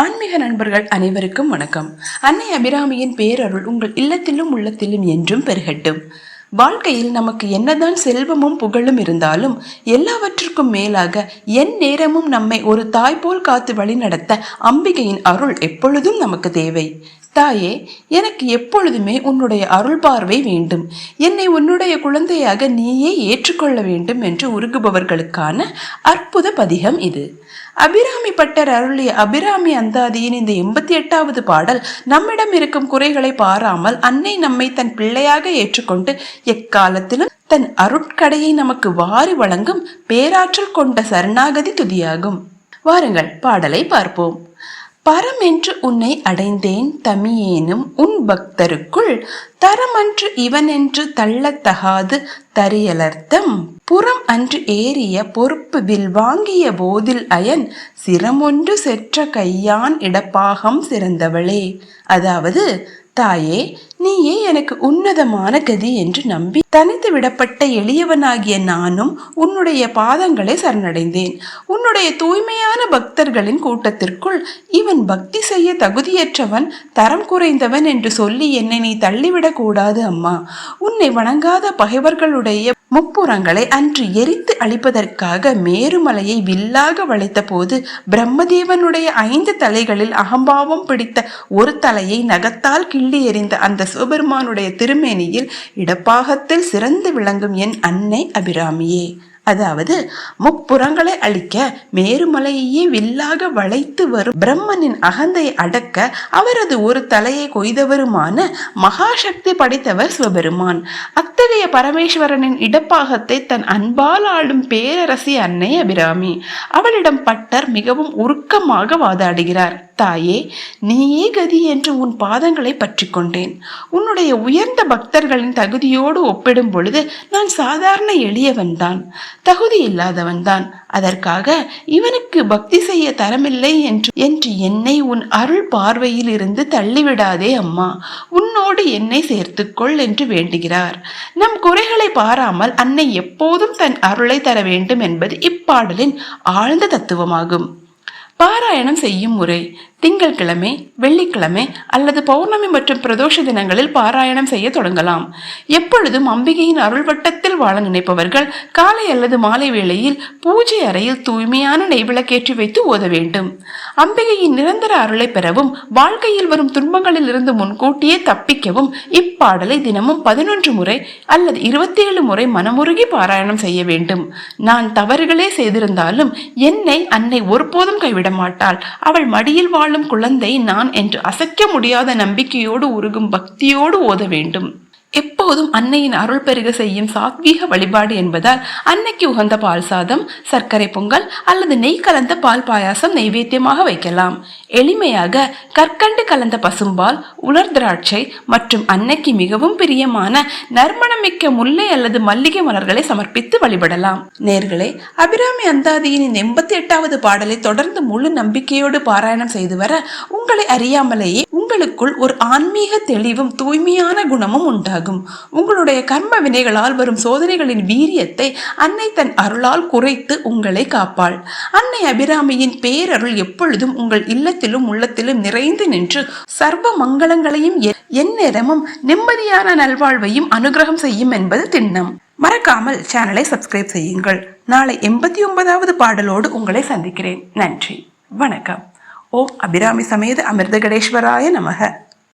ஆன்மீக நண்பர்கள் அனைவருக்கும் வணக்கம். அன்னை அபிராமியின் பேரருள் உங்கள் இல்லத்திலும் உள்ளத்திலும் என்றும் பெருகட்டும். வாழ்க்கையில் நமக்கு என்னதான் செல்வமும் புகழும் இருந்தாலும் எல்லாவற்றுக்கும் மேலாக என் நேரமும் நம்மை ஒரு தாய் போல் காத்து வழி நடத்த அம்பிகையின் அருள் எப்பொழுதும் நமக்கு தேவை. தாயே, எனக்கு எப்பொழுதுமே உன்னுடைய அருள் பார்வை வேண்டும். என்னை உன்னுடைய குழந்தையாக நீயே ஏற்றுக்கொள்ள வேண்டும் என்று உருகுபவர்களுக்கான அற்புத பதிகம் இது. அபிராமி பட்டர் அருளிய அபிராமி அந்தாதியின் இந்த 88வது பாடல் நம்மிடம் இருக்கும் குறைகளை பாராமல் அன்னை நம்மை தன் பிள்ளையாக ஏற்றுக்கொண்டு எக்காலத்திலும் தன் அருட்கடையை நமக்கு வாரி வழங்கும் பேராற்றல் கொண்ட சரணாகதி துதியாகும். வாருங்கள் பாடலை பார்ப்போம். பரமென்று உன்னை அடைந்தேன் தமியேனும் உன் பக்தருக்குள் தரமன்று இவனென்று தள்ளத்தகாது தரியலர்த்தம் புறம் அன்று ஏறிய பொறுப்பு வில் வாங்கிய போதில் அயன் சிரமொன்று செற்ற கையான் இடப்பாகம் சிறந்தவளே. அதாவது, தாயே, நீயே எனக்கு உன்னதமான கதி என்று நம்பி தனித்து விடப்பட்ட எளியவனாகிய நானும் உன்னுடைய பாதங்களை சரணடைந்தேன். உன்னுடைய தூய்மையான பக்தர்களின் கூட்டத்திற்குள் இவன் பக்தி செய்ய தகுதியற்றவன், தரம் குறைந்தவன் என்று சொல்லி என்னை நீ தள்ளிவிடக் கூடாது அம்மா. உன்னை வணங்காத பகைவர்களுடைய முப்புறங்களை அன்று எரித்து அழிப்பதற்காக மேருமலையை வில்லாக வளைத்த போது பிரம்மதேவனுடைய 5 தலைகளில் அகம்பாவம் பிடித்த ஒரு தலையை நகத்தால் கிள்ளி எறிந்த அந்த சிவபெருமானுடைய திருமேனியில் இடப்பாகத்தில் சிறந்து விளங்கும் என் அன்னை அபிராமியே. அதாவது, முப்புறங்களை அழிக்க மேருமலையையே வில்லாக வளைத்து வரும் பிரம்மனின் அகந்தை அடக்க அவரது ஒரு தலையை கொய்தவருமான மகாசக்தி படைத்தவர் சிவபெருமான். அத்தகைய பரமேஸ்வரனின் இடப்பாகத்தை தன் அன்பால் ஆளும் பேரரசி அன்னை அபிராமி. அவளிடம் பட்டர் மிகவும் உருக்கமாக வாதாடுகிறார். தாயே, நீயே கதி என்று உன் பாதங்களை பற்றி கொண்டேன். உன்னுடைய உயர்ந்த பக்தர்களின் தகுதியோடு ஒப்பிடும் பொழுது நான் சாதாரண எளியவன்தான், தகுதி இல்லாதவன்தான். அதற்காக இவனுக்கு பக்தி செய்ய தரமில்லை என்று என்னை உன் அருள் பார்வையில் இருந்து தள்ளிவிடாதே அம்மா. உன்னோடு என்னை சேர்த்துக்கொள் என்று வேண்டுகிறார். நம் குறைகளை பாராமல் அன்னை எப்போதும் தன் அருளை தர வேண்டும் என்பது இப்பாடலின் ஆழ்ந்த தத்துவமாகும். பாராயணம் செய்யும் முறை: திங்கட்கிழமை, வெள்ளிக்கிழமை அல்லது பௌர்ணமி மற்றும் பிரதோஷ தினங்களில் பாராயணம் செய்ய தொடங்கலாம். எப்பொழுதும் அம்பிகையின் அருள் வட்டத்தில் வாழ நினைப்பவர்கள் காலை அல்லது மாலை வேளையில் பூஜை அறையில் தூய்மையான நெய்விளக்கேற்றி வைத்து ஓத வேண்டும். அம்பிகையின் நிரந்தர அருளை பெறவும் வாழ்க்கையில் வரும் துன்பங்களில் இருந்து முன்கூட்டியே தப்பிக்கவும் இப்பாடலை தினமும் 11 முறை அல்லது 27 முறை மனமுருகி பாராயணம் செய்ய வேண்டும். நான் தவறுகளே செய்திருந்தாலும் என்னை அன்னை ஒருபோதும் கைவிட மாட்டாள். அவள் மடியில் வாழும் குழந்தை நான் என்று அசைக்க முடியாத நம்பிக்கையோடு உருகும் பக்தியோடு ஓத வேண்டும். எப்போதும் அன்னையின் அருள் பெருக செய்யும் சாத்வீக வழிபாடு என்பதால் அன்னைக்கு உகந்த பால் சாதம், சர்க்கரை பொங்கல் அல்லது நெய் கலந்த பால் பாயாசம் நைவேத்தியமாக வைக்கலாம். எளிமையாக கற்கண்டு கலந்த பசும்பால், உலர் திராட்சை மற்றும் அன்னைக்கு மிகவும் பிரியமான நறுமணமிக்க முல்லை அல்லது மல்லிகை மலர்களை சமர்ப்பித்து வழிபடலாம். நேர்களே, அபிராமி அந்தாதியின் 88வது பாடலை தொடர்ந்து முழு நம்பிக்கையோடு பாராயணம் செய்து வர உங்களை அறியாமலேயே உங்களுக்குள் ஒரு ஆன்மீக தெளிவும் தூய்மையான குணமும் உண்டாகும். உங்களுடைய கர்ம வினைகளால் வரும் சோதனைகளின் வீரியத்தை அன்னை தன் அருளால் குறைத்து உங்களை காப்பாள். அன்னை அபிராமியின் பேரருள் எப்பொழுதும் உங்கள் இல்லத்திலும் உள்ளத்திலும் நிறைந்து நின்று சர்வ மங்களங்களையும் எந்நேரமும் நிம்மதியான நல்வாழ்வையும் அனுகிரகம் செய்யும் என்பது திண்ணம். மறக்காமல் சேனலை சப்ஸ்கிரைப் செய்யுங்கள். நாளை 89வது பாடலோடு உங்களை சந்திக்கிறேன். நன்றி, வணக்கம். ஓம் அபிராமி சமேத அமிர்தகடேஸ்வராய நமக.